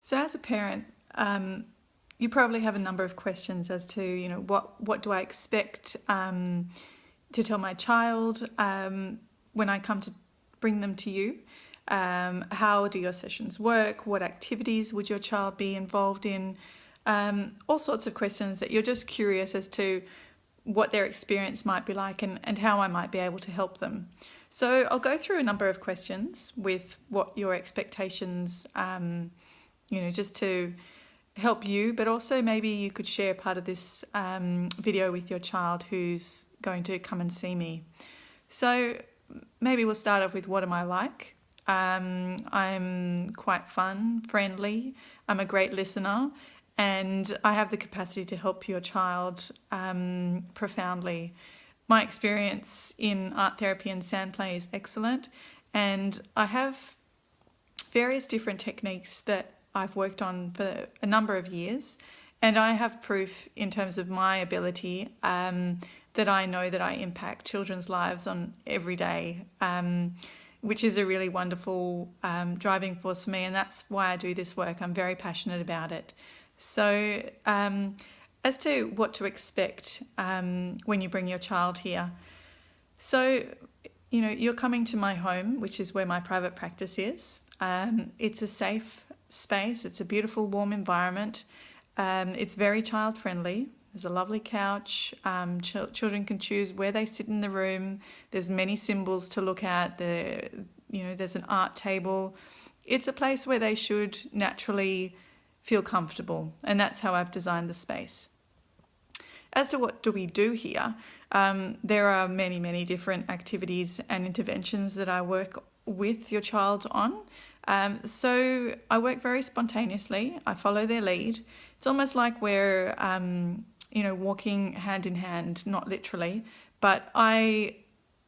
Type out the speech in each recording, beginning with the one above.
So as a parent, you probably have a number of questions as to, what do I expect to tell my child when I come to bring them to you? How do your sessions work? What activities would your child be involved in? All sorts of questions that you're just curious as to what their experience might be like and how I might be able to help them. So I'll go through a number of questions with what your expectations, just to help you, but also maybe you could share part of this video with your child who's going to come and see me. So maybe we'll start off with what am I like? I'm quite fun, friendly, I'm a great listener, and I have the capacity to help your child profoundly. My experience in art therapy and sand play is excellent, and I have various different techniques that I've worked on for a number of years, and I have proof in terms of my ability that I know that I impact children's lives on every day, which is a really wonderful driving force for me, and that's why I do this work. I'm very passionate about it. So as to what to expect when you bring your child here. So, you're coming to my home, which is where my private practice is. It's a safe space. It's a beautiful, warm environment. It's very child friendly. There's a lovely couch. Children can choose where they sit in the room. There's many symbols to look at. There's an art table. It's a place where they should naturally feel comfortable, and that's how I've designed the space. As to what do we do here, there are many, many different activities and interventions that I work with your child on. So I work very spontaneously. I follow their lead. It's almost like we're, walking hand in hand, not literally, but I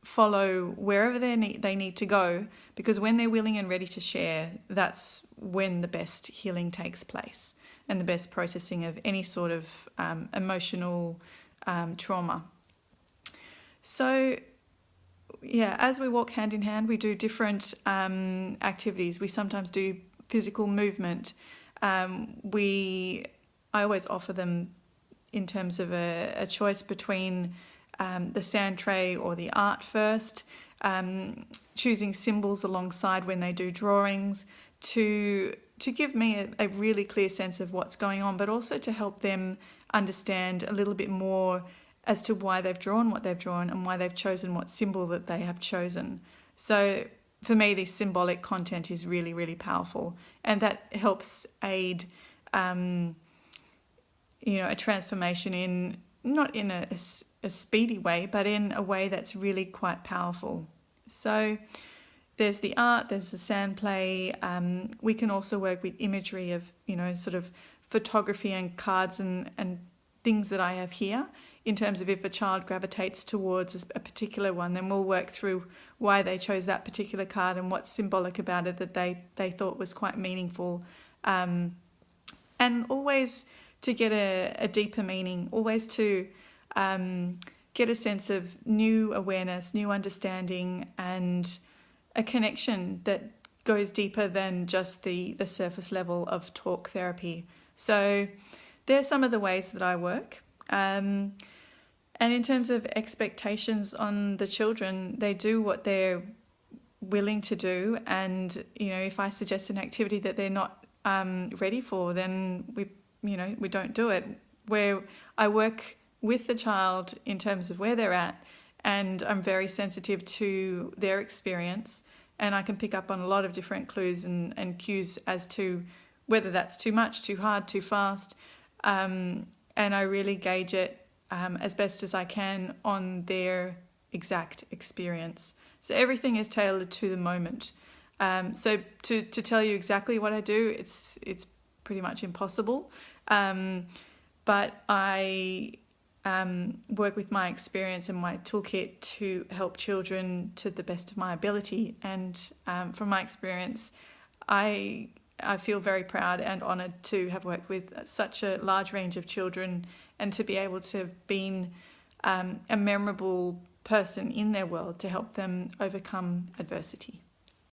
follow wherever they need to go, because when they're willing and ready to share, that's when the best healing takes place and the best processing of any sort of emotional trauma. So as we walk hand in hand, we do different activities. We sometimes do physical movement. I always offer them in terms of a choice between the sand tray or the art first, choosing symbols alongside when they do drawings to give me a really clear sense of what's going on, but also to help them understand a little bit more as to why they've drawn what they've drawn and why they've chosen what symbol that they have chosen. So for me, this symbolic content is really, really powerful, and that helps aid a transformation not in a speedy way, but in a way that's really quite powerful. So there's the art, there's the sand play. We can also work with imagery of, sort of photography and cards and things that I have here. In terms of if a child gravitates towards a particular one, then we'll work through why they chose that particular card and what's symbolic about it that they thought was quite meaningful. And always to get a deeper meaning, always to get a sense of new awareness, new understanding, and a connection that goes deeper than just the surface level of talk therapy. So there's some of the ways that I work. And in terms of expectations on the children, they do what they're willing to do. And, if I suggest an activity that they're not ready for, then we don't do it. Where I work with the child in terms of where they're at, and I'm very sensitive to their experience, and I can pick up on a lot of different clues and cues as to whether that's too much, too hard, too fast, and I really gauge it as best as I can on their exact experience. So everything is tailored to the moment. So to tell you exactly what I do, it's pretty much impossible. But I work with my experience and my toolkit to help children to the best of my ability. And from my experience, I feel very proud and honoured to have worked with such a large range of children and to be able to have been a memorable person in their world to help them overcome adversity.